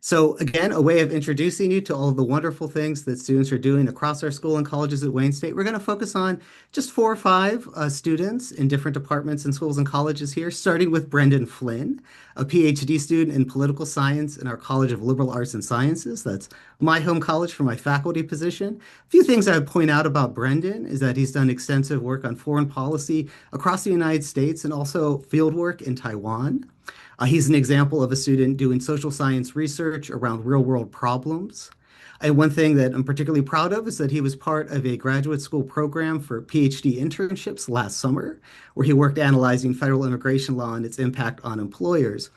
So again, a way of introducing you to all of the wonderful things that students are doing across our school and colleges at Wayne State. We're going to focus on just 4 or 5 students in different departments and schools and colleges here, starting with Brendan Flynn, a PhD student in political science in our College of Liberal Arts and Sciences. That's my home college for my faculty position. A few things I would point out about Brendan is that he's done extensive work on foreign policy across the United States and also field work in Taiwan. He's an example of a student doing social science research around real world problems. And one thing that I'm particularly proud of is that he was part of a graduate school program for PhD internships last summer, where he worked analyzing federal immigration law and its impact on employers.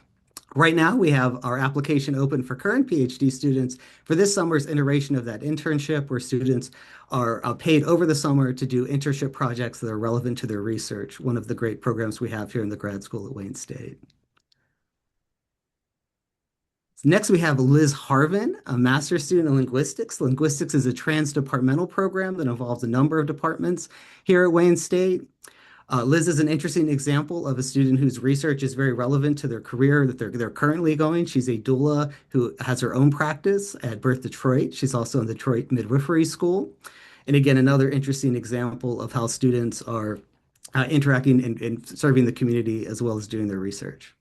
Right now, we have our application open for current PhD students for this summer's iteration of that internship, where students are paid over the summer to do internship projects that are relevant to their research, one of the great programs we have here in the grad school at Wayne State. Next, we have Liz Harvin, a master's student in linguistics. Linguistics is a trans-departmental program that involves a number of departments here at Wayne State. Liz is an interesting example of a student whose research is very relevant to their career that they're currently going. She's a doula who has her own practice at Birth Detroit. She's also in the Detroit Midwifery School. And again, another interesting example of how students are interacting and serving the community as well as doing their research.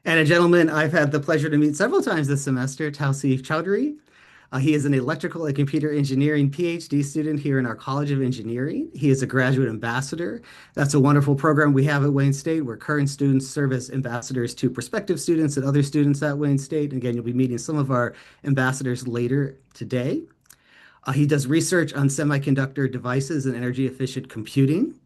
And a gentleman I've had the pleasure to meet several times this semester, Tausif Chowdhury. He is an electrical and computer engineering PhD student here in our College of Engineering. He is a graduate ambassador. That's a wonderful program we have at Wayne State where current students serve as ambassadors to prospective students and other students at Wayne State. And again, you'll be meeting some of our ambassadors later today. He does research on semiconductor devices and energy efficient computing.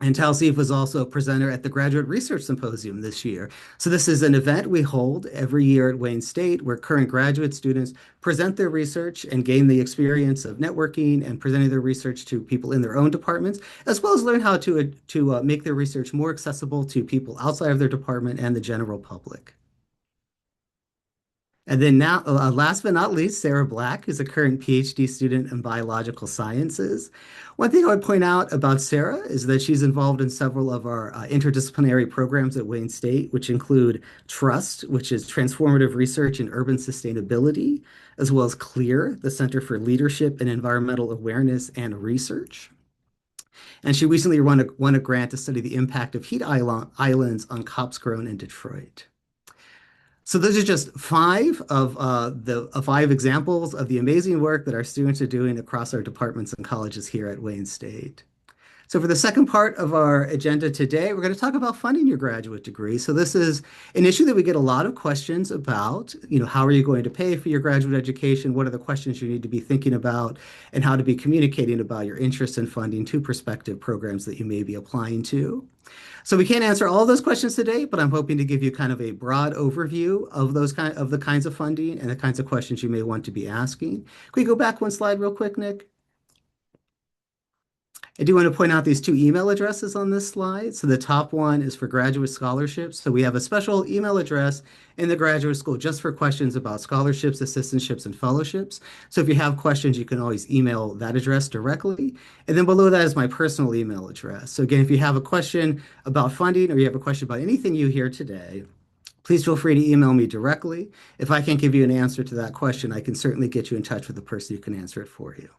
And Tausif was also a presenter at the Graduate Research Symposium this year. So this is an event we hold every year at Wayne State where current graduate students present their research and gain the experience of networking and presenting their research to people in their own departments, as well as learn how to make their research more accessible to people outside of their department and the general public. And then now, last but not least, Sarah Black, who's a current PhD student in biological sciences. One thing I would point out about Sarah is that she's involved in several of our interdisciplinary programs at Wayne State, which include TRUST, which is Transformative Research in Urban Sustainability, as well as CLEAR, the Center for Leadership and Environmental Awareness and Research. And she recently won a grant to study the impact of heat islands on crops grown in Detroit. So those are just 5 of the 5 examples of the amazing work that our students are doing across our departments and colleges here at Wayne State. So for the second part of our agenda today, we're going to talk about funding your graduate degree. So this is an issue that we get a lot of questions about. How are you going to pay for your graduate education? What are the questions you need to be thinking about? And how to be communicating about your interest in funding to prospective programs that you may be applying to. So we can't answer all those questions today, but I'm hoping to give you kind of a broad overview of the kinds of funding and the kinds of questions you may want to be asking. Can we go back one slide real quick, Nick? I do want to point out these 2 email addresses on this slide. So the top one is for graduate scholarships. So we have a special email address in the graduate school just for questions about scholarships, assistantships, and fellowships. So if you have questions, you can always email that address directly. And then below that is my personal email address. So again, if you have a question about funding or you have a question about anything you hear today, please feel free to email me directly. If I can't give you an answer to that question, I can certainly get you in touch with the person who can answer it for you.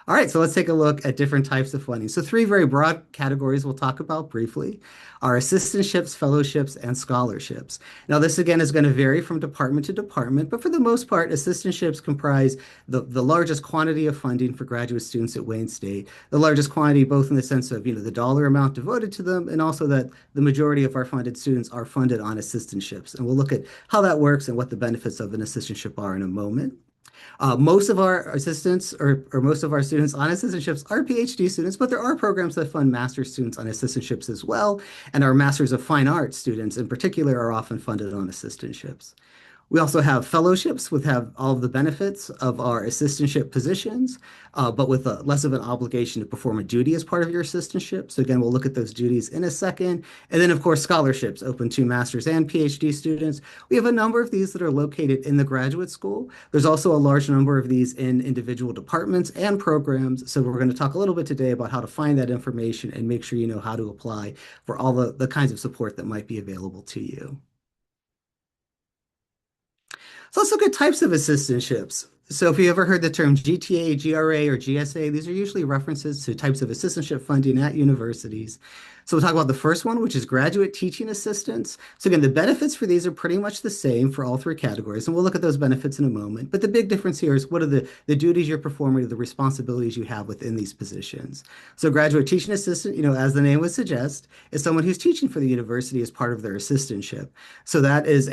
All right, so let's take a look at different types of funding. So 3 very broad categories we'll talk about briefly are assistantships, fellowships, and scholarships. Now this again is going to vary from department to department, but for the most part, assistantships comprise the largest quantity of funding for graduate students at Wayne State, the largest quantity both in the sense of the dollar amount devoted to them and also that the majority of our funded students are funded on assistantships. And we'll look at how that works and what the benefits of an assistantship are in a moment. Most of our assistants or most of our students on assistantships are PhD students, but there are programs that fund master's students on assistantships as well. And our Masters of Fine Arts students in particular are often funded on assistantships. We also have fellowships, which have all of the benefits of our assistantship positions, but with less of an obligation to perform a duty as part of your assistantship. So again, we'll look at those duties in a second. And then, of course, scholarships open to master's and PhD students. We have a number of these that are located in the graduate school. There's also a large number of these in individual departments and programs. So we're going to talk a little bit today about how to find that information and make sure you know how to apply for all the kinds of support that might be available to you. So let's look at types of assistantships. So if you ever heard the term GTA, GRA, or GSA, these are usually references to types of assistantship funding at universities. So we'll talk about the first one, which is graduate teaching assistants. So again, the benefits for these are pretty much the same for all three categories, and we'll look at those benefits in a moment. But the big difference here is what are the duties you're performing, the responsibilities you have within these positions. So graduate teaching assistant, as the name would suggest, is someone who's teaching for the university as part of their assistantship. So that is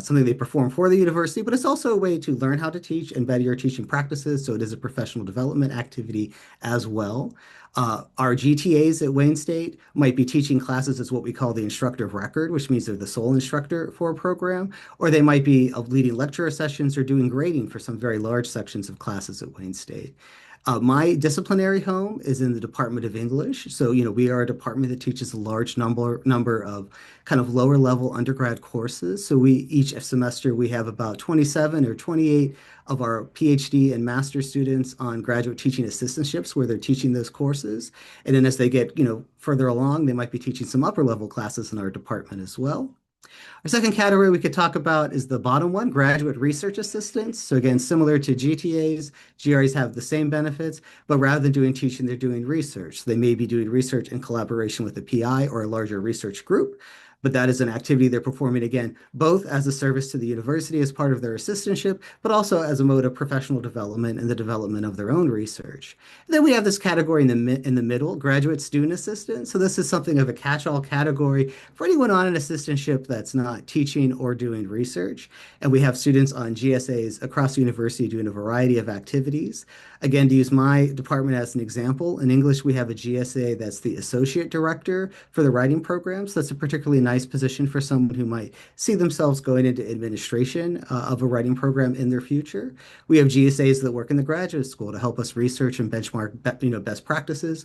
something they perform for the university, but it's also a way to learn how to teach and better your teaching practices. So it is a professional development activity as well. Our GTAs at Wayne State might be teaching classes as what we call the instructor of record, which means they're the sole instructor for a program, or they might be leading lecture sessions or doing grading for some very large sections of classes at Wayne State. My disciplinary home is in the Department of English. So, we are a department that teaches a large number of kind of lower level undergrad courses. So each semester we have about 27 or 28 of our PhD and master students on graduate teaching assistantships where they're teaching those courses. And then as they get, further along, they might be teaching some upper level classes in our department as well. Our second category we could talk about is the bottom one, graduate research assistants. So again, similar to GTAs, GREs have the same benefits, but rather than doing teaching, they're doing research. So they may be doing research in collaboration with a PI or a larger research group, but that is an activity they're performing again, both as a service to the university as part of their assistantship, but also as a mode of professional development and the development of their own research. And then we have this category in the middle, graduate student assistant. So this is something of a catch-all category for anyone on an assistantship that's not teaching or doing research. And we have students on GSAs across the university doing a variety of activities. Again, to use my department as an example, in English, we have a GSA that's the associate director for the writing programs. That's a particularly nice position for someone who might see themselves going into administration of a writing program in their future. We have GSAs that work in the graduate school to help us research and benchmark, best practices.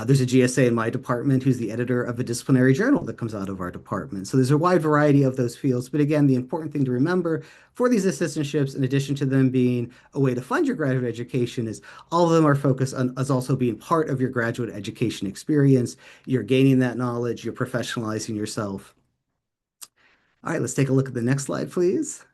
There's a GSA in my department who's the editor of a disciplinary journal that comes out of our department. So there's a wide variety of those fields. But again, the important thing to remember for these assistantships, in addition to them being a way to fund your graduate education, is all of them are focused on as also being part of your graduate education experience. You're gaining that knowledge, you're professionalizing yourself. All right, let's take a look at the next slide, please.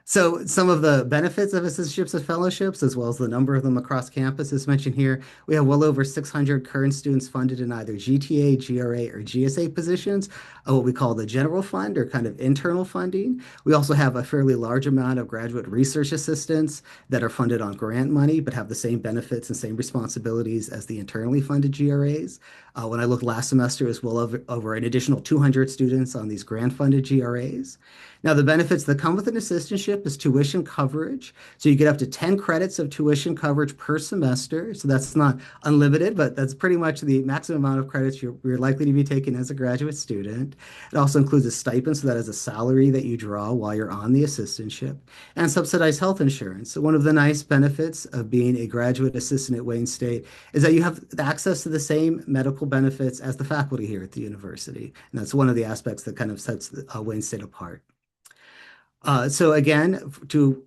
So some of the benefits of assistantships and fellowships, as well as the number of them across campus is mentioned here. We have well over 600 current students funded in either GTA, GRA, or GSA positions, what we call the general fund or kind of internal funding. We also have a fairly large amount of graduate research assistants that are funded on grant money, but have the same benefits and same responsibilities as the internally funded GRAs. When I looked last semester, it was well over an additional 200 students on these grant-funded GRAs. Now, the benefits that come with an assistantship is tuition coverage. So you get up to 10 credits of tuition coverage per semester. So that's not unlimited, but that's pretty much the maximum amount of credits you're likely to be taking as a graduate student. It also includes a stipend, so that is a salary that you draw while you're on the assistantship, and subsidized health insurance. So one of the nice benefits of being a graduate assistant at Wayne State is that you have access to the same medical benefits as the faculty here at the university. And that's one of the aspects that kind of sets Wayne State apart. So again,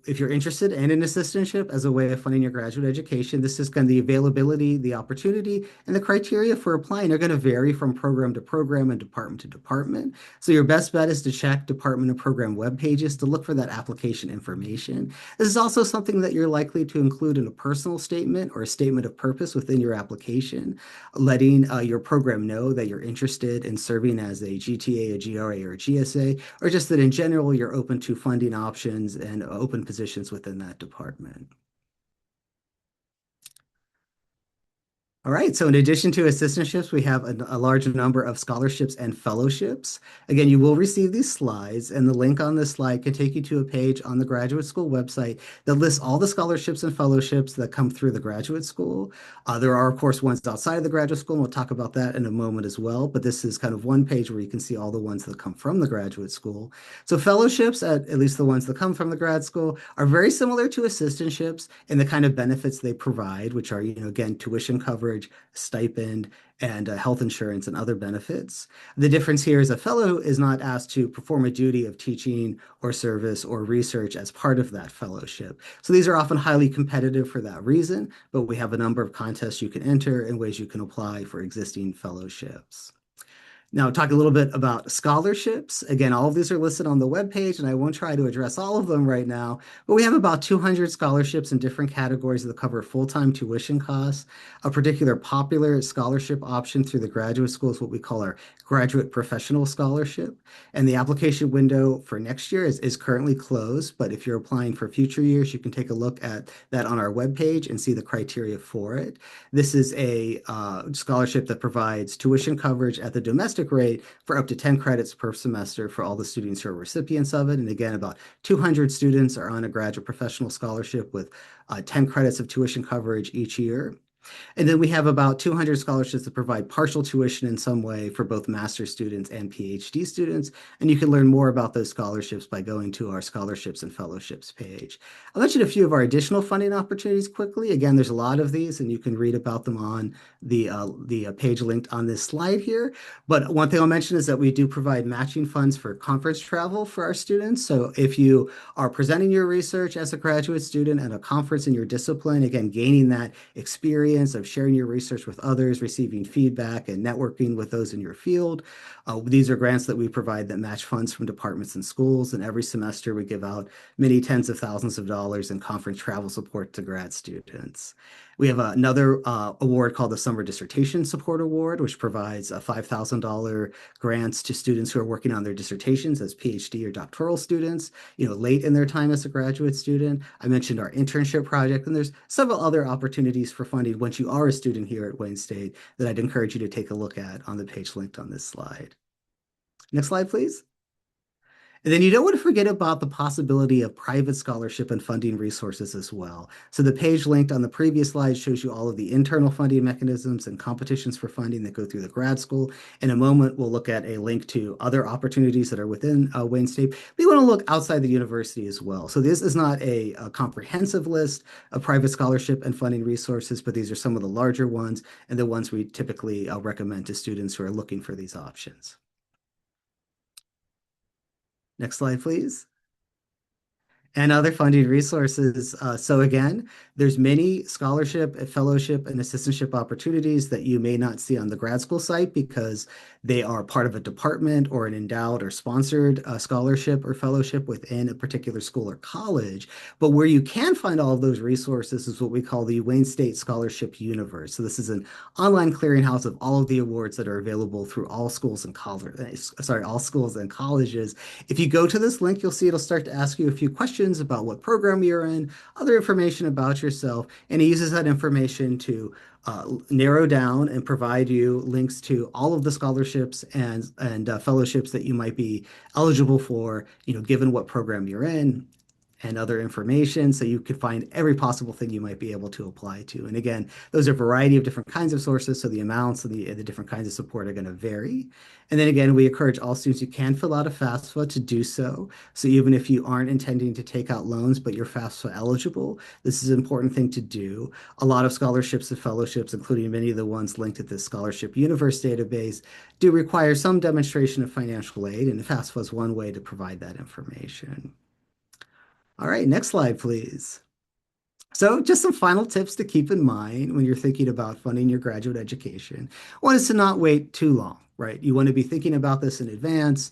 if you're interested in an assistantship as a way of funding your graduate education, this is kind of the availability, the opportunity, and the criteria for applying are going to vary from program to program and department to department. So your best bet is to check department and program web pages to look for that application information. This is also something that you're likely to include in a personal statement or a statement of purpose within your application, letting your program know that you're interested in serving as a GTA, a GRA, or a GSA, or just that in general you're open to funding options and open positions within that department. All right, so in addition to assistantships, we have a large number of scholarships and fellowships. Again, you will receive these slides, and the link on this slide can take you to a page on the graduate school website that lists all the scholarships and fellowships that come through the graduate school. There are, of course, ones outside of the graduate school, and we'll talk about that in a moment as well, but this is kind of one page where you can see all the ones that come from the graduate school. So fellowships, at least the ones that come from the grad school, are very similar to assistantships in the kind of benefits they provide, which are, again, tuition coverage, stipend, and health insurance and other benefits. The difference here is a fellow is not asked to perform a duty of teaching or service or research as part of that fellowship. So these are often highly competitive for that reason, but we have a number of contests you can enter and ways you can apply for existing fellowships. Now, talk a little bit about scholarships. Again, all of these are listed on the webpage, and I won't try to address all of them right now, but we have about 200 scholarships in different categories that cover full-time tuition costs. A particular popular scholarship option through the graduate school is what we call our graduate professional scholarship. And the application window for next year is currently closed, but if you're applying for future years, you can take a look at that on our webpage and see the criteria for it. This is a scholarship that provides tuition coverage at the domestic rate for up to 10 credits per semester for all the students who are recipients of it. And again, about 200 students are on a graduate professional scholarship with 10 credits of tuition coverage each year. And then we have about 200 scholarships that provide partial tuition in some way for both master's students and PhD students. And you can learn more about those scholarships by going to our scholarships and fellowships page. I'll mention a few of our additional funding opportunities quickly. Again, there's a lot of these, and you can read about them on the page linked on this slide here. But one thing I'll mention is that we do provide matching funds for conference travel for our students. So if you are presenting your research as a graduate student at a conference in your discipline, again, gaining that experience of sharing your research with others, receiving feedback, and networking with those in your field. These are grants that we provide that match funds from departments and schools, and every semester we give out many tens of thousands of dollars in conference travel support to grad students. We have another award called the Summer Dissertation Support Award, which provides $5,000 grants to students who are working on their dissertations as PhD or doctoral students, late in their time as a graduate student. I mentioned our internship project, and there's several other opportunities for funding once you are a student here at Wayne State that I'd encourage you to take a look at on the page linked on this slide. Next slide, please. And then you don't want to forget about the possibility of private scholarship and funding resources as well. So the page linked on the previous slide shows you all of the internal funding mechanisms and competitions for funding that go through the grad school. In a moment, we'll look at a link to other opportunities that are within Wayne State. But you want to look outside the university as well. So this is not a comprehensive list of private scholarship and funding resources, but these are some of the larger ones and the ones we typically recommend to students who are looking for these options. Next slide, please. And other funding resources. So again, there's many scholarship, fellowship, and assistantship opportunities that you may not see on the grad school site because they are part of a department or an endowed or sponsored scholarship or fellowship within a particular school or college. But where you can find all of those resources is what we call the Wayne State Scholarship Universe. So this is an online clearinghouse of all of the awards that are available through all schools and all schools and colleges. If you go to this link, you'll see it'll start to ask you a few questions about what program you're in, other information about yourself, and it uses that information to narrow down and provide you links to all of the scholarships and fellowships that you might be eligible for, given what program you're in and other information so you can find every possible thing you might be able to apply to. And again, those are a variety of different kinds of sources, so the amounts and the different kinds of support are going to vary. And then again, we encourage all students who can fill out a FAFSA to do so. So even if you aren't intending to take out loans, but you're FAFSA eligible, this is an important thing to do. A lot of scholarships and fellowships, including many of the ones linked to the Scholarship Universe database, do require some demonstration of financial aid, and FAFSA is one way to provide that information. All right, next slide, please. So just some final tips to keep in mind when you're thinking about funding your graduate education. One is to not wait too long, right? You want to be thinking about this in advance.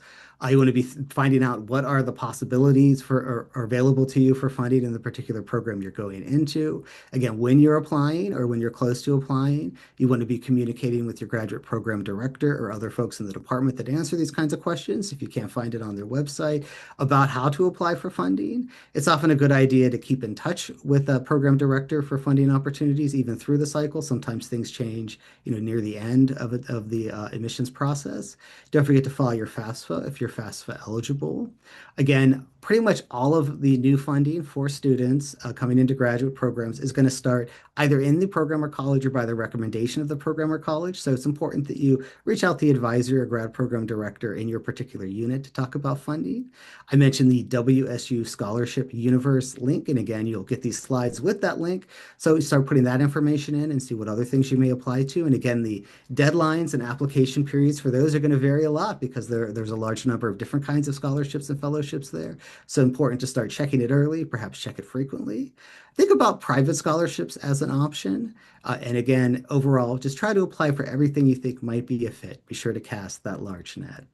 You want to be finding out what are the possibilities for are available to you for funding in the particular program you're going into. Again, when you're applying or when you're close to applying, you want to be communicating with your graduate program director or other folks in the department that answer these kinds of questions if you can't find it on their website about how to apply for funding. It's often a good idea to keep in touch with a program director for funding opportunities even through the cycle. Sometimes things change, near the end of the admissions process. Don't forget to file your FAFSA if you're FAFSA eligible. Again, pretty much all of the new funding for students coming into graduate programs is going to start either in the program or college or by the recommendation of the program or college. So it's important that you reach out to the advisor or grad program director in your particular unit to talk about funding. I mentioned the WSU Scholarship Universe link, and again, you'll get these slides with that link. So start putting that information in and see what other things you may apply to. And again, the deadlines and application periods degrees for those are going to vary a lot because there's a large number of different kinds of scholarships and fellowships there. So important to start checking it early, perhaps check it frequently. Think about private scholarships as an option. And again, overall, just try to apply for everything you think might be a fit. Be sure to cast that large net.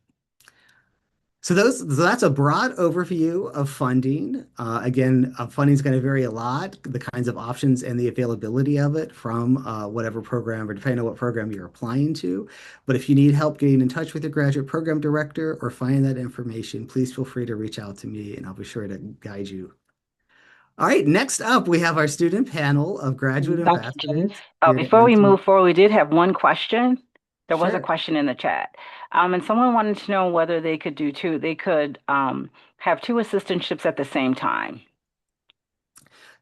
So that's a broad overview of funding. Again, funding is going to vary a lot, the kinds of options and the availability of it from whatever program or depending on what program you're applying to. But if you need help getting in touch with your graduate program director or finding that information, please feel free to reach out to me and I'll be sure to guide you. All right, next up, we have our student panel of graduate Dr. Jones, ambassadors here at before we WSU. move forward, we did have one question. There was a Sure. question in the chat. And someone wanted to know whether they could do two, they could have two assistantships at the same time.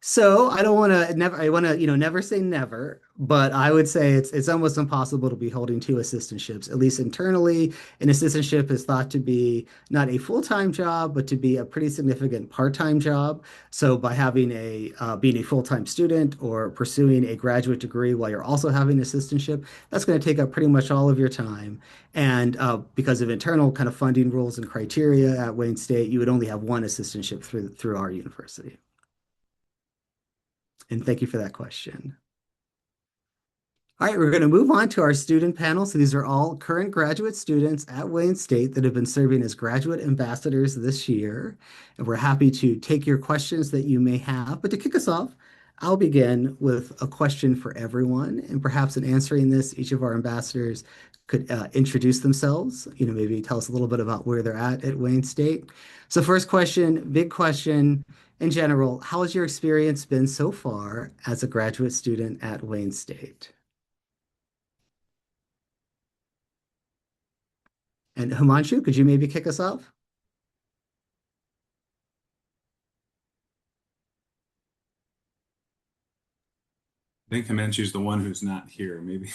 So I don't want to never I want to never say never, but I would say it's almost impossible to be holding two assistantships. At least internally, an assistantship is thought to be not a full-time job, but to be a pretty significant part-time job. So by having a being a full-time student or pursuing a graduate degree while you're also having an assistantship, that's going to take up pretty much all of your time. And because of internal kind of funding rules and criteria at Wayne State, you would only have one assistantship through our university. And thank you for that question. All right, we're going to move on to our student panel. So these are all current graduate students at Wayne State that have been serving as graduate ambassadors this year. And we're happy to take your questions that you may have. But to kick us off, I'll begin with a question for everyone. And perhaps in answering this, each of our ambassadors could introduce themselves, maybe tell us a little bit about where they're at Wayne State. So first question, big question. In general, how has your experience been so far as a graduate student at Wayne State? And Himanshu, could you maybe kick us off? I think Himanshu's the one who's not here. Maybe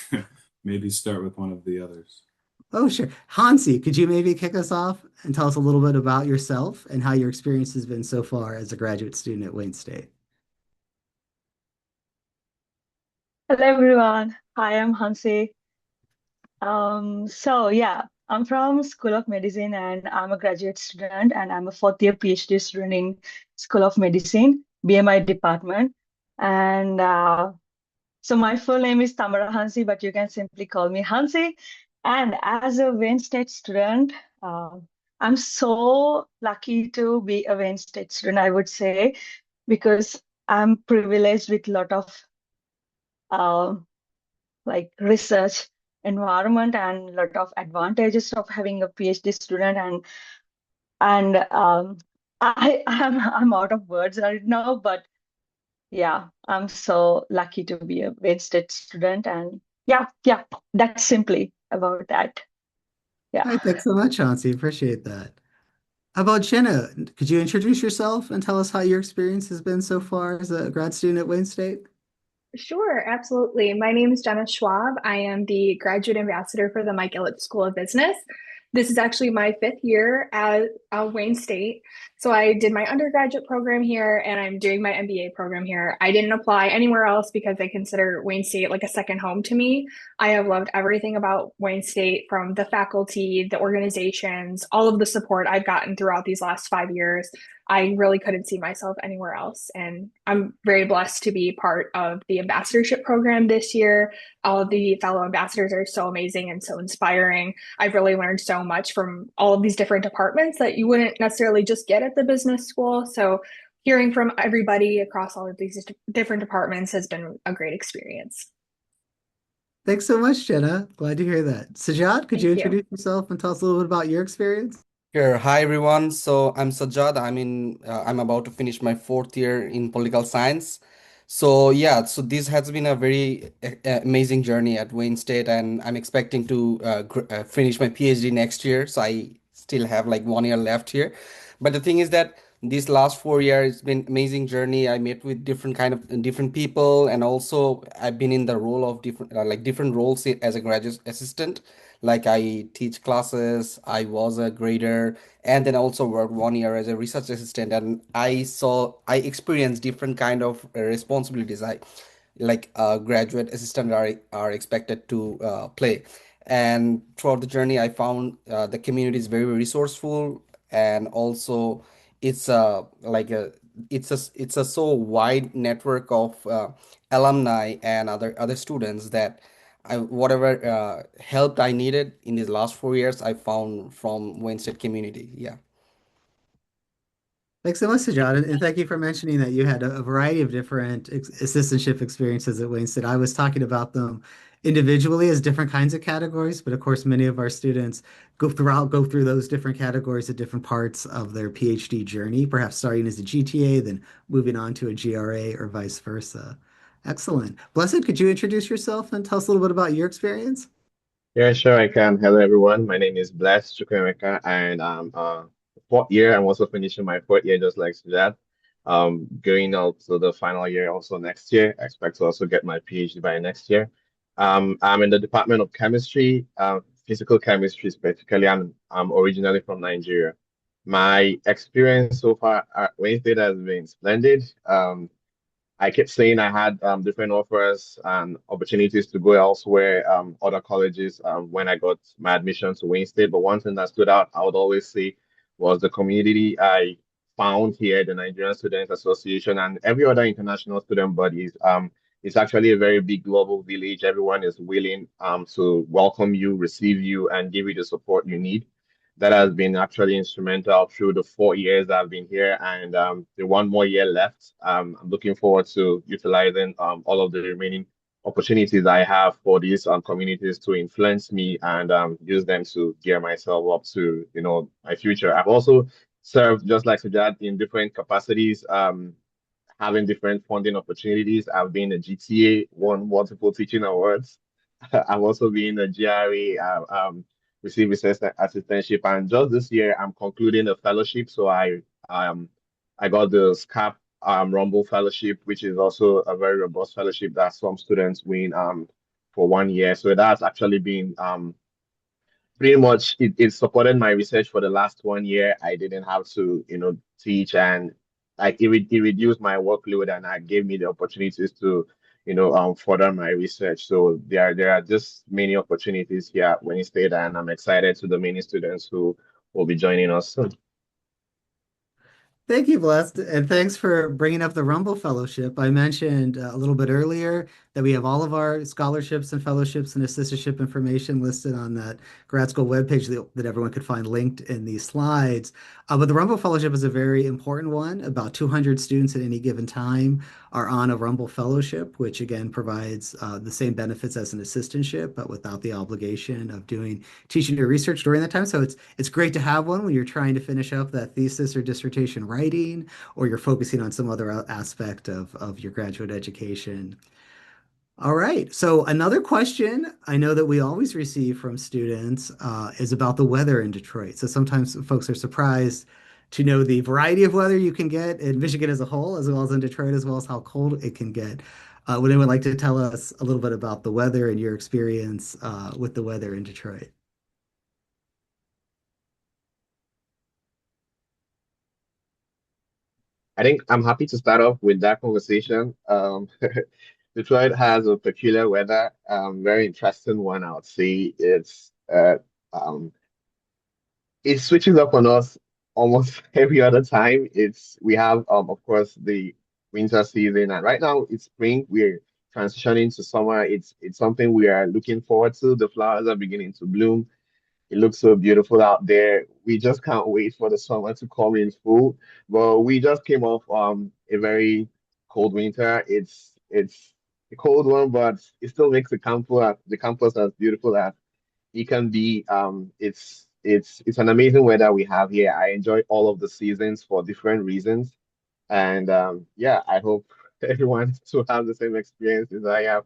maybe start with one of the others. Oh, sure. Hansi, could you maybe kick us off and tell us a little bit about yourself and how your experience has been so far as a graduate student at Wayne State? Hello everyone. Hi, I'm Hansi. Yeah, I'm from School of Medicine and I'm a graduate student and I'm a fourth year PhD student in School of Medicine, BMI department. And so my full name is Tamara Hansi, but you can simply call me Hansi. And as a Wayne State student, I'm so lucky to be a Wayne State student, I would say, because I'm privileged with a lot of uh, like research environment and a lot of advantages of having a PhD student and I'm out of words right now, but yeah, I'm so lucky to be a Wayne State student and yeah, that's simply about that. All Yeah. right, thanks so much, Hansi. Appreciate that. How about Jenna? Could you introduce yourself and tell us how your experience has been so far as a grad student at Wayne State? Sure, absolutely. My name is Jenna Schwab. I am the graduate ambassador for the Mike Elliott School of Business. This is actually my fifth year at Wayne State. So I did my undergraduate program here and I'm doing my MBA program here. I didn't apply anywhere else because I consider Wayne State like a second home to me. I have loved everything about Wayne State, from the faculty, the organizations, all of the support I've gotten throughout these last 5 years. I really couldn't see myself anywhere else. And I'm very blessed to be part of the ambassadorship program this year. All of the fellow ambassadors are so amazing and so inspiring. I've really learned so much from all of these different departments that you wouldn't necessarily just get at the business school. So hearing from everybody across all of these different departments has been a great experience. Thanks so much, Jenna. Glad to hear that. Sajad, could you Thank you. introduce yourself and tell us a little bit about your experience? Sure. Hi everyone. So I'm Sajjad. I'm about to finish my fourth year in political science. So yeah, so this has been a very amazing journey at Wayne State, and I'm expecting to finish my PhD next year. So I still have like 1 year left here. But the thing is that these last 4 years it's been amazing journey. I met with different people, and also I've been in the role of different roles as a graduate assistant. Like I teach classes, I was a grader, and then also worked 1 year as a research assistant. And I experienced different kind of responsibilities. I like graduate assistant are expected to play. And throughout the journey, I found the community is very resourceful, and also it's it's a so wide network of alumni and other students that whatever help I needed in these last 4 years, I found from Wayne State community. Yeah. Thanks so much, Sajad, and thank you for mentioning that you had a variety of different assistantship experiences at Wayne State. I was talking about them individually as different kinds of categories, but of course, many of our students go through those different categories at different parts of their PhD journey, perhaps starting as a GTA, then moving on to a GRA or vice versa. Excellent. Blessed, could you introduce yourself and tell us a little bit about your experience? Yeah, sure, I can. Hello, everyone. My name is Bless Chukwemeka, and I'm fourth year. I'm also finishing my fourth year, just like Sujat. Going out to the final year also next year. I expect to also get my PhD by next year. I'm in the Department of Chemistry, physical chemistry specifically. I'm originally from Nigeria. My experience so far at Wayne State has been splendid. I kept saying I had different offers and opportunities to go elsewhere, other colleges, when I got my admission to Wayne State. But one thing that stood out, I would always say, was the community I found here, the Nigerian Students Association, and every other international student bodies. It's actually a very big global village. Everyone is willing to welcome you, receive you, and give you the support you need. That has been actually instrumental through the 4 years I've been here, and the one more year left. I'm looking forward to utilizing all of the remaining opportunities I have for these communities to influence me and use them to gear myself up to my future. I've also served just like Sujat in different capacities, having different funding opportunities. I've been a GTA, won multiple teaching awards. I've also been a GRE, received research assistantship, and just this year I'm concluding a fellowship. So I got the SCAP Rumble Fellowship, which is also a very robust fellowship that some students win for 1 year. So that's actually been pretty much it supported my research for the last 1 year. I didn't have to, teach, and like it reduced my workload, and it gave me the opportunities to, further my research. So there are just many opportunities here at Wayne State, and I'm excited to the many students who will be joining us soon. Thank you, Blessed, and thanks for bringing up the Rumble Fellowship. I mentioned a little bit earlier that we have all of our scholarships and fellowships and assistantship information listed on that grad school webpage that everyone could find linked in these slides. But the Rumble Fellowship is a very important one. About 200 students at any given time are on a Rumble Fellowship, which again provides the same benefits as an assistantship, but without the obligation of doing teaching or research during that time. So it's great to have one when you're trying to finish up that thesis or dissertation writing, or you're focusing on some other aspect of your graduate education. All right. So another question I know that we always receive from students is about the weather in Detroit. So sometimes folks are surprised to know the variety of weather you can get in Michigan as a whole, as well as in Detroit, as well as how cold it can get. Would anyone like to tell us a little bit about the weather and your experience with the weather in Detroit? I think I'm happy to start off with that conversation. Detroit has a peculiar weather, very interesting one, I would say. Um, it switches up on us almost every other time. We have of course the winter season, and right now it's spring. We're transitioning to summer. It's something we are looking forward to. The flowers are beginning to bloom. It looks so beautiful out there. We just can't wait for the summer to come in full. But we just came off a very cold winter. It's a cold one, but it still makes the campus as beautiful as it can be. It's an amazing weather we have here. I enjoy all of the seasons for different reasons. And yeah, I hope everyone to have the same experience as I have.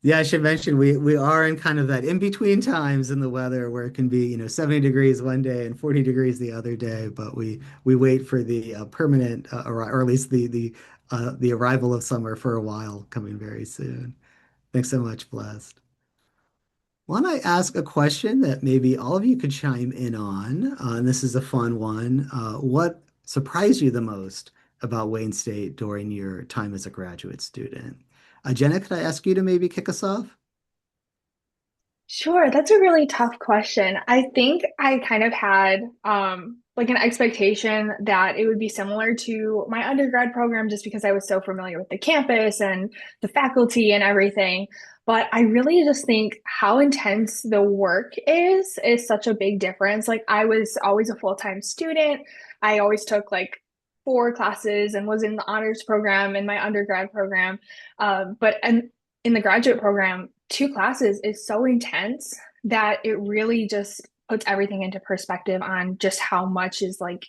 Yeah, I should mention we are in kind of that in between times in the weather where it can be, 70 degrees one day and 40 degrees the other day, but we wait for the permanent or at least the arrival of summer for a while coming very soon. Thanks so much, Blessed. Want to ask a question that maybe all of you could chime in on? And this is a fun one. What surprised you the most about Wayne State during your time as a graduate student? Jenna, could I ask you to maybe kick us off? Sure, that's a really tough question. I think I kind of had like an expectation that it would be similar to my undergrad program just because I was so familiar with the campus and the faculty and everything. But I really just think how intense the work is such a big difference. Like I was always a full-time student. I always took like 4 classes and was in the honors program in my undergrad program. But and in the graduate program, 2 classes is so intense that it really just puts everything into perspective on just how much is like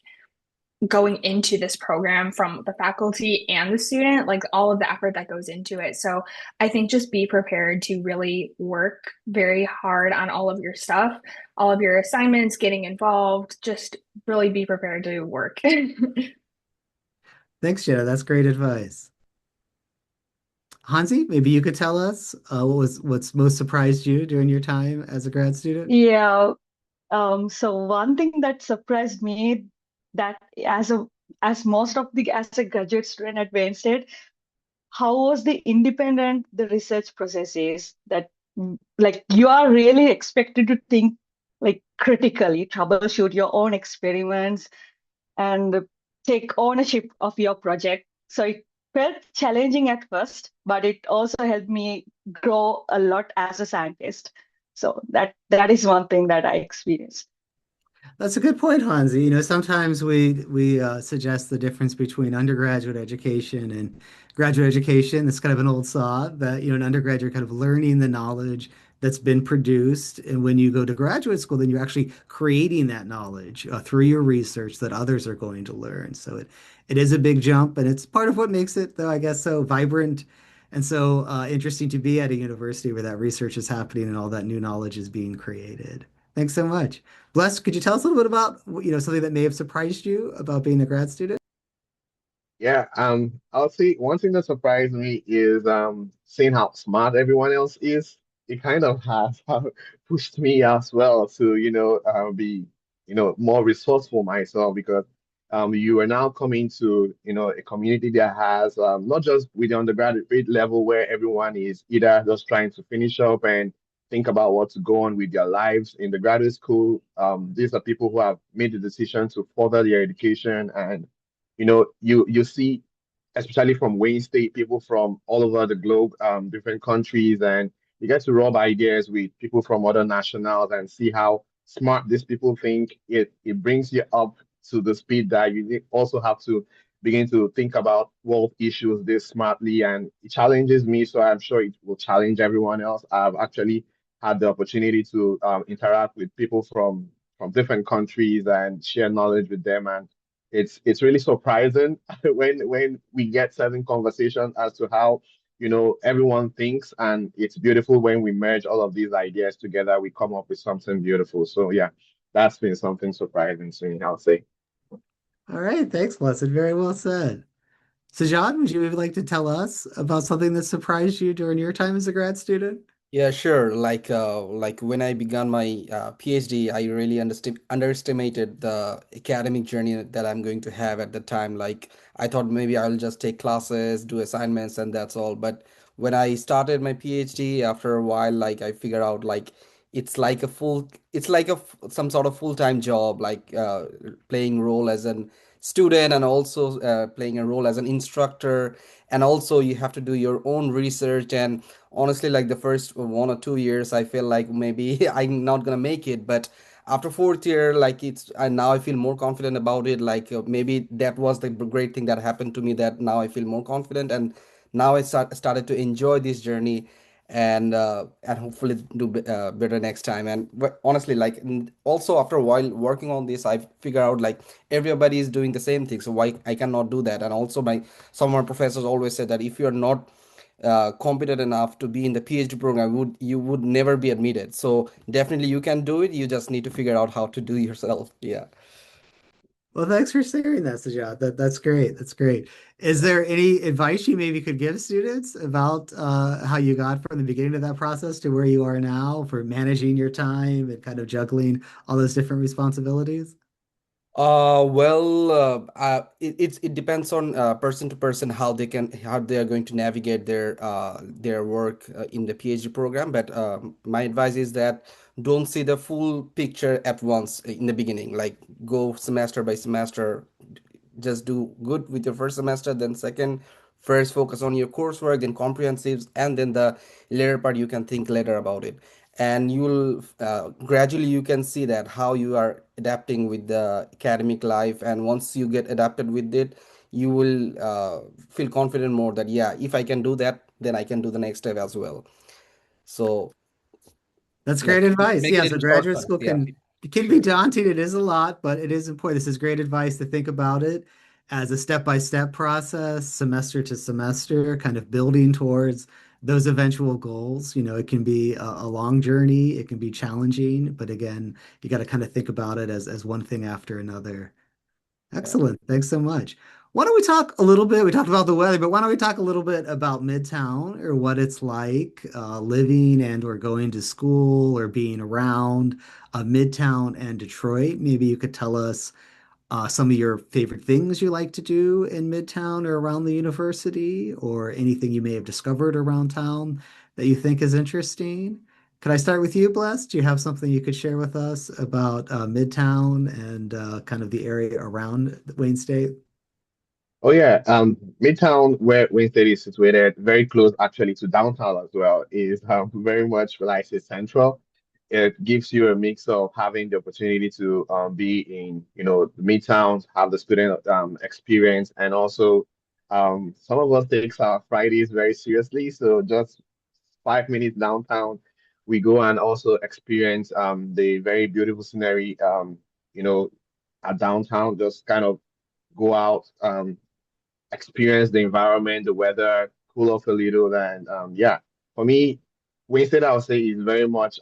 going into this program from the faculty and the student, like all of the effort that goes into it. So I think just be prepared to really work very hard on all of your stuff, all of your assignments, getting involved, just really be prepared to work. Thanks, Jenna. That's great advice. Hansi, maybe you could tell us what's most surprised you during your time as a grad student? Yeah. So one thing that surprised me that as most of the as a graduate student at Wayne State, how was the independent the research process is that like you are really expected to think like critically, troubleshoot your own experiments and take ownership of your project. So it felt challenging at first, but it also helped me grow a lot as a scientist. So that is one thing that I experienced. That's a good point, Hansi. Sometimes we suggest the difference between undergraduate education and graduate education. It's kind of an old saw that, in undergrad, you're kind of learning the knowledge that's been produced. And when you go to graduate school, then you're actually creating that knowledge through your research that others are going to learn. So it is a big jump, and it's part of what makes it, though, I guess, so vibrant and so interesting to be at a university where that research is happening and all that new knowledge is being created. Thanks so much. Bless, could you tell us a little bit about, something that may have surprised you about being a grad student? Yeah, I'll say one thing that surprised me is seeing how smart everyone else is. It kind of has pushed me as well to, be, more resourceful myself because you are now coming to, a community that has not just with the undergraduate level where everyone is either just trying to finish up and think about what to go on with their lives in the graduate school. These are people who have made the decision to further their education and you see, especially from Wayne State, people from all over the globe, different countries, and you get to rub ideas with people from other nationals and see how smart these people think. It brings you up to the speed that also have to begin to think about world issues this smartly, and it challenges me. So I'm sure it will challenge everyone else. I've actually had the opportunity to interact with people from different countries and share knowledge with them, and it's really surprising when we get certain conversations as to how everyone thinks, and it's beautiful when we merge all of these ideas together, we come up with something beautiful. So yeah, that's been something surprising to me, I'll say. All right, thanks, Blessed. Very well said. So, John, would you maybe like to tell us about something that surprised you during your time as a grad student? Yeah, sure. Like when I began my PhD, I really underestimated the academic journey that I'm going to have at the time. Like I thought maybe I'll just take classes, do assignments, and that's all. But when I started my PhD, after a while, like I figured out like it's like some sort of full-time job, like playing role as an student and also playing a role as an instructor, and also you have to do your own research. And honestly, like the first 1 or 2 years I feel like maybe I'm not gonna make it, but after fourth year, like now I feel more confident about it. Like maybe that was the great thing that happened to me, that now I feel more confident, and now started to enjoy this journey, and hopefully better next time. And but honestly, like also after a while working on this, I figure out like everybody is doing the same thing, so why I cannot do that. And also some of my professors always said that if you're not competent enough to be in the PhD program, you would never be admitted. So definitely you can do it. You just need to figure out how to do yourself. Yeah. Well, thanks for sharing that, Sajad. That's great. That's great. Is there any advice you maybe could give students about how you got from the beginning of that process to where you are now for managing your time and kind of juggling all those different responsibilities? It depends on person to person how they are going to navigate their work in the PhD program. But my advice is that don't see the full picture at once in the beginning. Like go semester by semester, just do good with your first semester, then second, first focus on your coursework, then comprehensives, and then the later part you can think later about it. And you'll gradually you can see that how you are adapting with the academic life, and once you get adapted with it, you will feel confident more that yeah, if I can do that, then I can do the next step as well. So That's like great advice. make it Yeah, so in short graduate terms. school Yeah, can be sure. daunting. It is a lot, but it is important. This is great advice to think about it as a step-by-step process, semester to semester, kind of building towards those eventual goals. It can be a long journey, it can be challenging, but again, you got to kind of think about it as one thing after another. Yeah. Excellent. Thanks so much. Why don't we talk a little bit? We talked about the weather, but why don't we talk a little bit about Midtown or what it's like living and or going to school or being around Midtown and Detroit? Maybe you could tell us some of your favorite things you like to do in Midtown or around the university, or anything you may have discovered around town that you think is interesting. Could I start with you, Bless? Do you have something you could share with us about Midtown and kind of the area around Wayne State? Oh yeah, Midtown, where Wayne State is situated, very close actually to downtown as well, is very much like I say central. It gives you a mix of having the opportunity to be in, Midtown, have the student experience, and also some of us takes our Fridays very seriously. So just 5 minutes downtown, we go and also experience the very beautiful scenery, you know, at downtown. Just kind of go out. Experience the environment, the weather, cool off a little, and yeah, for me, Winston, I would say is very much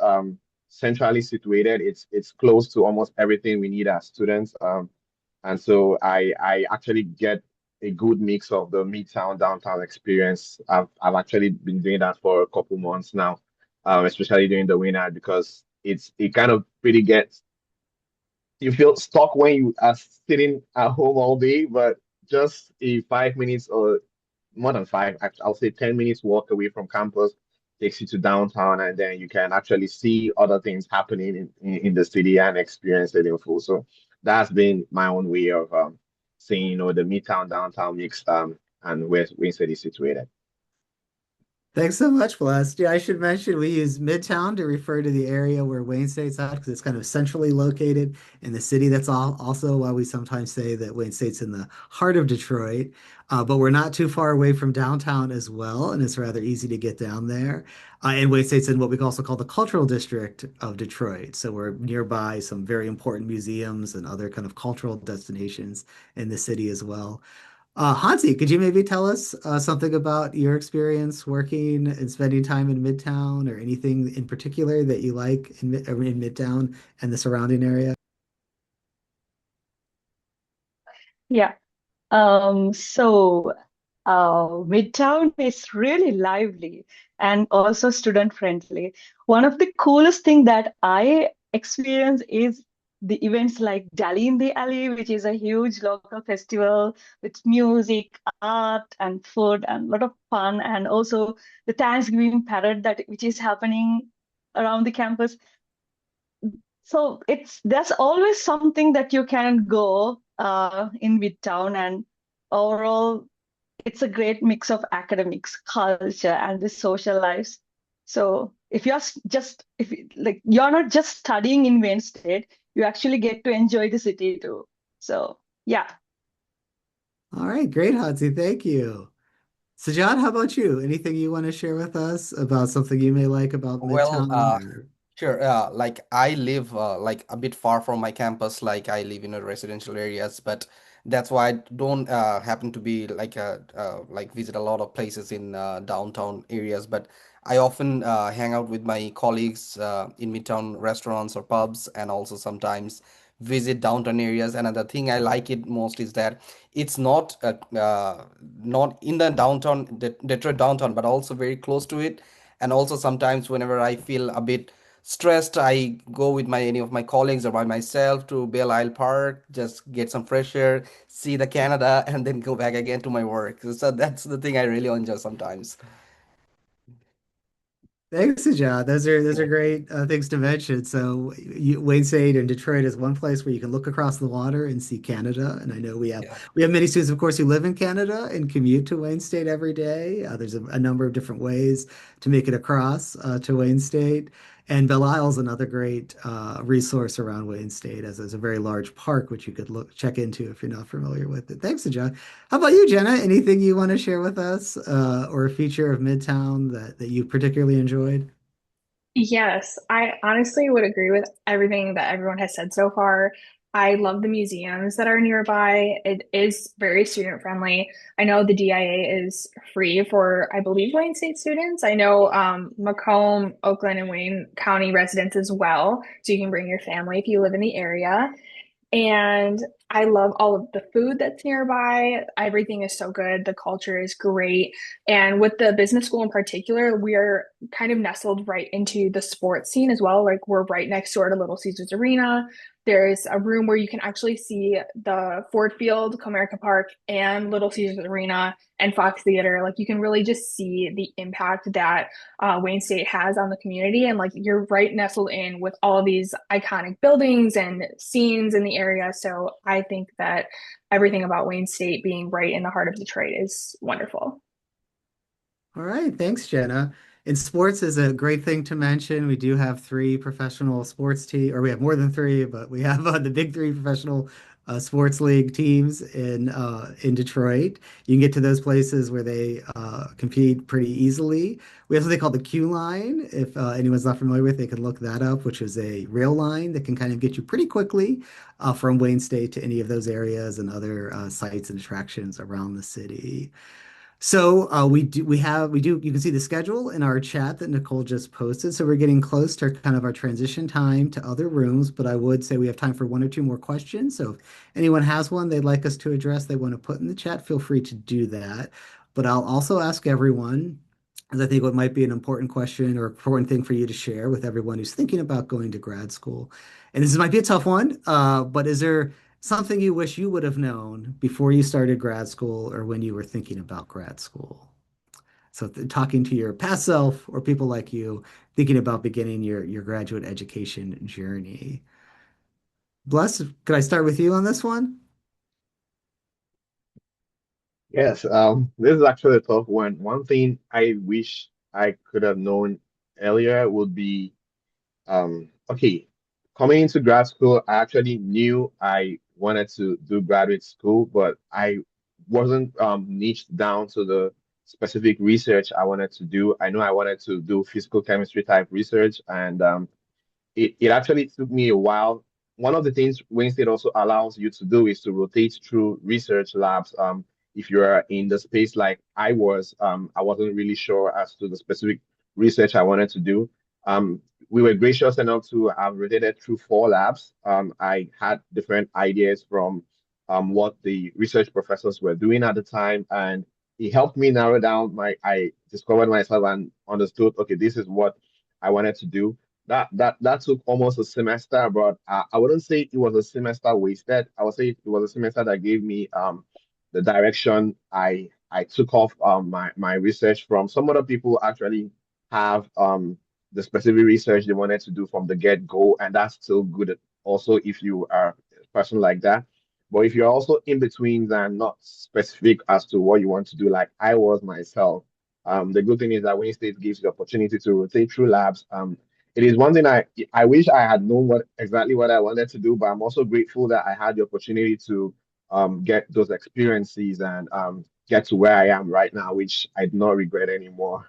centrally situated. It's close to almost everything we need as students, and so I actually get a good mix of the midtown downtown experience. I've actually been doing that for a couple months now, especially during the winter because it kind of pretty gets you feel stuck when you are sitting at home all day, but just a 5 minutes or more than five, I'll say 10 minutes walk away from campus takes you to downtown, and then you can actually see other things happening in the city and experience it in full. So that's been my own way of seeing, the midtown downtown mix and where Winston is situated. Thanks so much, Blessed. Yeah, I should mention we use Midtown to refer to the area where Wayne State's at because it's kind of centrally located in the city. That's also why we sometimes say that Wayne State's in the heart of Detroit. But we're not too far away from downtown as well, and it's rather easy to get down there. And Wayne State's in what we also call the cultural district of Detroit. So we're nearby some very important museums and other kind of cultural destinations in the city as well. Hansi, could you maybe tell us something about your experience working and spending time in Midtown, or anything in particular that you like in Midtown and the surrounding area? Yeah. So Midtown is really lively and also student friendly. One of the coolest thing that I experience is the events like Dali in the Alley, which is a huge local festival with music, art, and food, and a lot of fun, and also the Thanksgiving parade that which is happening around the campus. So there's always something that you can go in Midtown, and overall it's a great mix of academics, culture, and the social lives. So if you're just if you- like you're not just studying in Wayne State, you actually get to enjoy the city too. So yeah. All right, great, Hansi. Thank you. Sajad, how about you? Anything you want to share with us about something you may like about Well, Midtown? Or... sure. Like I live like a bit far from my campus. Like I live in a residential areas, but that's why I don't happen to be like visit a lot of places in downtown areas. But I often hang out with my colleagues in midtown restaurants or pubs, and also sometimes visit downtown areas. Another thing I like it most is that it's not in the Detroit downtown, but also very close to it. And also sometimes whenever I feel a bit stressed, I go with my any of my colleagues or by myself to Belle Isle Park, just get some fresh air, see the Canada, and then go back again to my work. So that's the thing I really enjoy sometimes. Thanks, John. Those are Yeah. great things to mention. So, Wayne State and Detroit is one place where you can look across the water and see Canada. And I know Yeah. we have many students, of course, who live in Canada and commute to Wayne State every day. There's a number of different ways to make it across to Wayne State. And Belle Isle is another great resource around Wayne State, as there's a very large park which you could check into if you're not familiar with it. Thanks, John. How about you, Jenna? Anything you want to share with us, or a feature of Midtown that you particularly enjoyed? Yes, I honestly would agree with everything that everyone has said so far. I love the museums that are nearby. It is very student friendly. I know the DIA is free for, I believe, Wayne State students. I know Macomb, Oakland, and Wayne County residents as well. So you can bring your family if you live in the area. And I love all of the food that's nearby. Everything is so good. The culture is great. And with the business school in particular, we are kind of nestled right into the sports scene as well. Like we're right next door to Little Caesars Arena. There's a room where you can actually see the Ford Field, Comerica Park, and Little Caesars Arena and Fox Theater. Like you can really just see the impact that Wayne State has on the community. And like you're right nestled in with all of these iconic buildings and scenes in the area. So I think that everything about Wayne State being right in the heart of Detroit is wonderful. All right, thanks, Jenna. And sports is a great thing to mention. We do have three professional sports team, or we have more than three, but we have the big three professional sports league teams in Detroit. You can get to those places where they compete pretty easily. We have something called the Q line. If anyone's not familiar with, it, they can look that up, which is a rail line that can kind of get you pretty quickly from Wayne State to any of those areas and other sites and attractions around the city. So you can see the schedule in our chat that Nicole just posted. So we're getting close to kind of our transition time to other rooms, but I would say we have time for one or two more questions. So if anyone has one they'd like us to address, they want to put in the chat, feel free to do that. But I'll also ask everyone, as I think what might be an important question or important thing for you to share with everyone who's thinking about going to grad school. And this might be a tough one, but is there something you wish you would have known before you started grad school or when you were thinking about grad school? So talking to your past self or people like you thinking about beginning your graduate education journey. Bless, could I start with you on this one? Yes, this is actually a tough one. One thing I wish I could have known earlier would be okay, coming into grad school, I actually knew I wanted to do graduate school, but I wasn't niched down to the specific research I wanted to do. I know I wanted to do physical chemistry type research, and it actually took me a while. One of the things Wayne State also allows you to do is to rotate through research labs. If you're in the space like I wasn't really sure as to the specific research I wanted to do. We were gracious enough to have rotated through four labs. I had different ideas from what the research professors were doing at the time, and it helped me narrow down I discovered myself and understood, okay, this is what I wanted to do. That took almost a semester, but I wouldn't say it was a semester wasted. I would say it was a semester that gave me the direction I took off my research from. Some other people actually have the specific research they wanted to do from the get-go, and that's still good also if you are a person like that. But if you're also in between and not specific as to what you want to do, like I was myself, the good thing is that Wayne State gives you the opportunity to rotate through labs. It is one thing I wish I had known what exactly what I wanted to do, but I'm also grateful that I had the opportunity to get those experiences and get to where I am right now, which I do not regret anymore.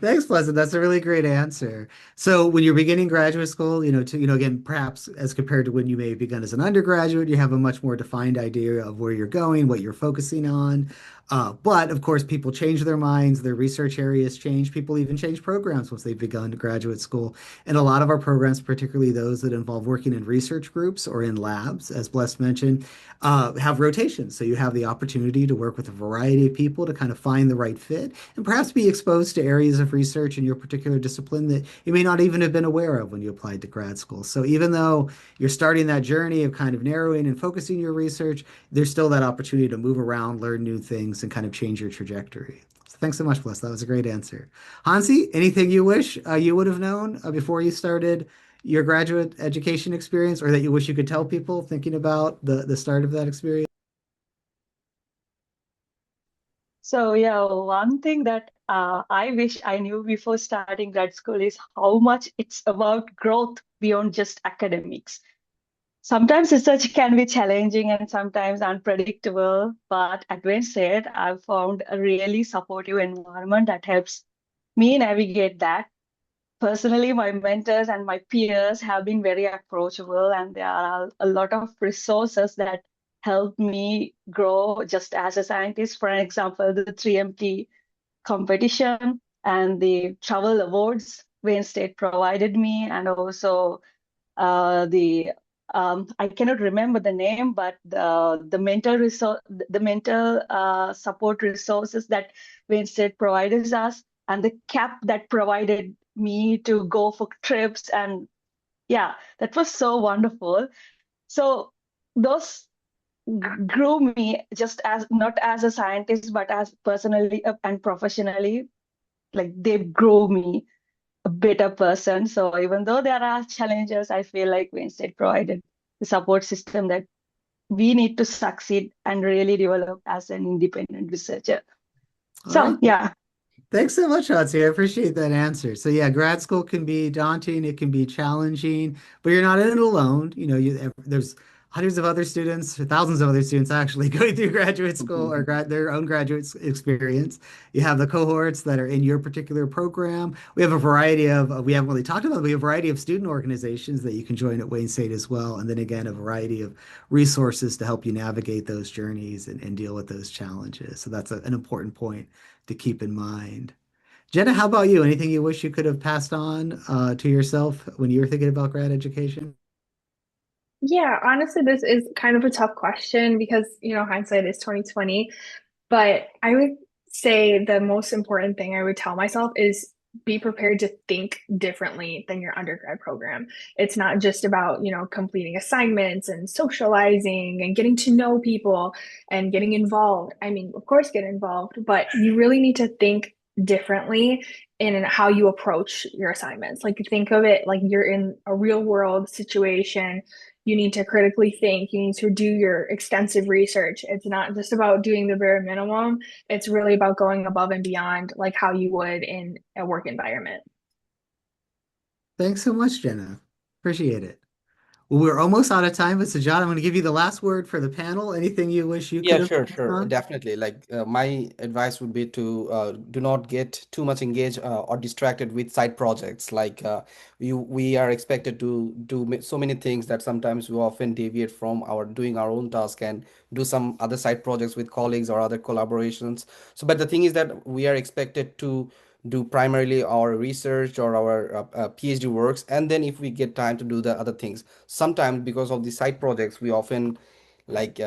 Thanks, Pleasant. That's a really great answer. So when you're beginning graduate school, again, perhaps as compared to when you may have begun as an undergraduate, you have a much more defined idea of where you're going, what you're focusing on. But of course, people change their minds, their research areas change. People even change programs once they've begun graduate school. And a lot of our programs, particularly those that involve working in research groups or in labs, as Bless mentioned, have rotations. So you have the opportunity to work with a variety of people to kind of find the right fit and perhaps be exposed to areas of research in your particular discipline that you may not even have been aware of when you applied to grad school. So even though you're starting that journey of kind of narrowing and focusing your research, there's still that opportunity to move around, learn new things, and kind of change your trajectory. So thanks so much, Bless. That was a great answer. Hansi, anything you wish you would have known before you started your graduate education experience, or that you wish you could tell people thinking about the start of that experience? So yeah, one thing that I wish I knew before starting grad school is how much it's about growth beyond just academics. Sometimes research can be challenging and sometimes unpredictable, but at Wednesday, I've found a really supportive environment that helps me navigate that. Personally, my mentors and my peers have been very approachable, and there are a lot of resources that help me grow just as a scientist. For example, the 3MT competition and the travel awards Wayne State provided me, and also the I cannot remember the name, but the mental support resources that Wayne State provided us, and the cap that provided me to go for trips, and yeah, that was so wonderful. So those grew me just as not as a scientist, but as personally and professionally. Like they grew me a better person. So even though there are challenges, I feel like we instead provided the support system that we need to succeed and really develop as an independent researcher. All right. So yeah. Thanks so much, Hatsi. I appreciate that answer. So yeah, grad school can be daunting, it can be challenging, but you're not in it alone. There's hundreds of other students, or thousands of other students actually going through graduate school or their own experience. You have the cohorts that are in your particular program. We have a variety of, we haven't really talked about, but we have a variety of student organizations that you can join at Wayne State as well. And then again, a variety of resources to help you navigate those journeys and deal with those challenges. So that's an important point to keep in mind. Jenna, how about you? Anything you wish you could have passed on to yourself when you were thinking about grad education? Yeah, honestly, this is kind of a tough question because, hindsight is 2020. But I would say the most important thing I would tell myself is be prepared to think differently than your undergrad program. It's not just about, completing assignments and socializing and getting to know people and getting involved. I mean, of course, get involved, but you really need to think differently in how you approach your assignments. Like think of it like you're in a real world situation. You need to critically think, you need to do your extensive research. It's not just about doing the bare minimum. It's really about going above and beyond like how you would in a work environment. Thanks so much, Jenna. Appreciate it. Well, we're almost out of time, but Sajad, I'm going to give you the last word for the panel. Anything you wish you could Yeah, have sure, passed sure, on? definitely. Like my advice would be to do not get too much engaged or distracted with side projects. Like we are expected to do so many things that sometimes we often deviate from our doing our own task and do some other side projects with colleagues or other collaborations. So, but the thing is that we are expected to do primarily our research or our PhD works, and then if we get time to do the other things, sometimes because of the side projects, we often like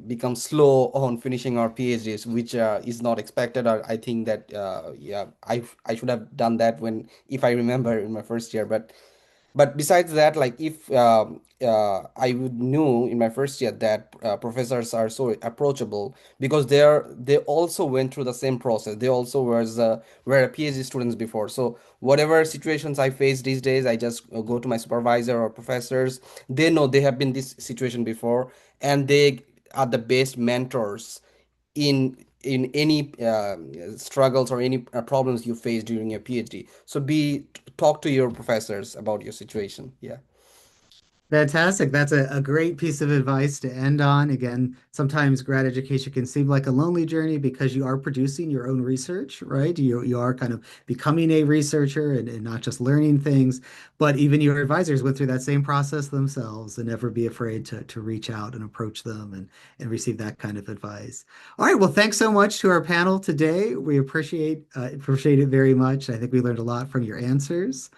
become slow on finishing our PhDs, which is not expected. Or I think that yeah, I should have done that when if I remember in my first year. But besides that, like if I would knew in my first year that professors are so approachable because they also went through the same process. They also were PhD students before. So whatever situations I face these days, I just go to my supervisor or professors. They know they have been this situation before, and they are the best mentors in any struggles or any problems you face during your PhD. So talk to your professors about your situation. Yeah. Fantastic. That's a great piece of advice to end on. Again, sometimes grad education can seem like a lonely journey because you are producing your own research, right? You are kind of becoming a researcher and not just learning things, but even your advisors went through that same process themselves and never be afraid to reach out and approach them and receive that kind of advice. All right. Well, thanks so much to our panel today. We appreciate it very much. I think we learned a lot from your answers.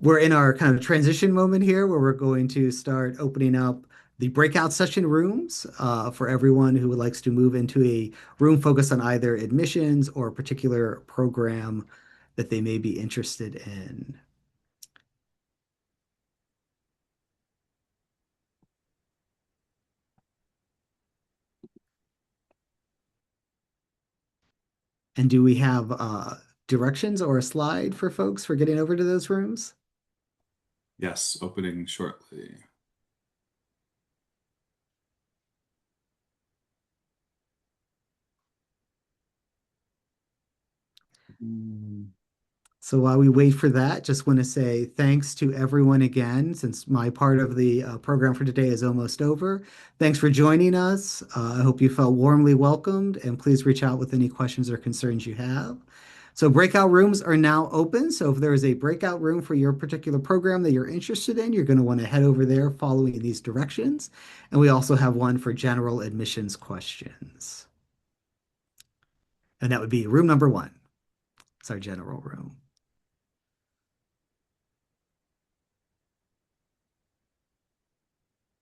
We're in our kind of transition moment here where we're going to start opening up the breakout session rooms for everyone who likes to move into a room focused on either admissions or a particular program that they may be interested in. And do we have directions or a slide for folks for getting over to those rooms? Yes, opening shortly. So while we wait for that, just want to say thanks to everyone again, since my part of the program for today is almost over. Thanks for joining us. I hope you felt warmly welcomed, and please reach out with any questions or concerns you have. So breakout rooms are now open. So if there is a breakout room for your particular program that you're interested in, you're going to want to head over there following these directions. And we also have one for general admissions questions. And that would be room number 1. It's our general room.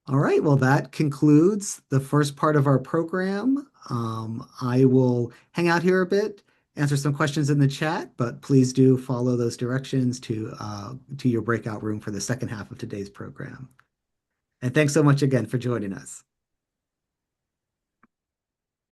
All right, well, that concludes the first part of our program. I will hang out here a bit, answer some questions in the chat, but please do follow those directions to your breakout room for the second half of today's program. And thanks so much again for joining us.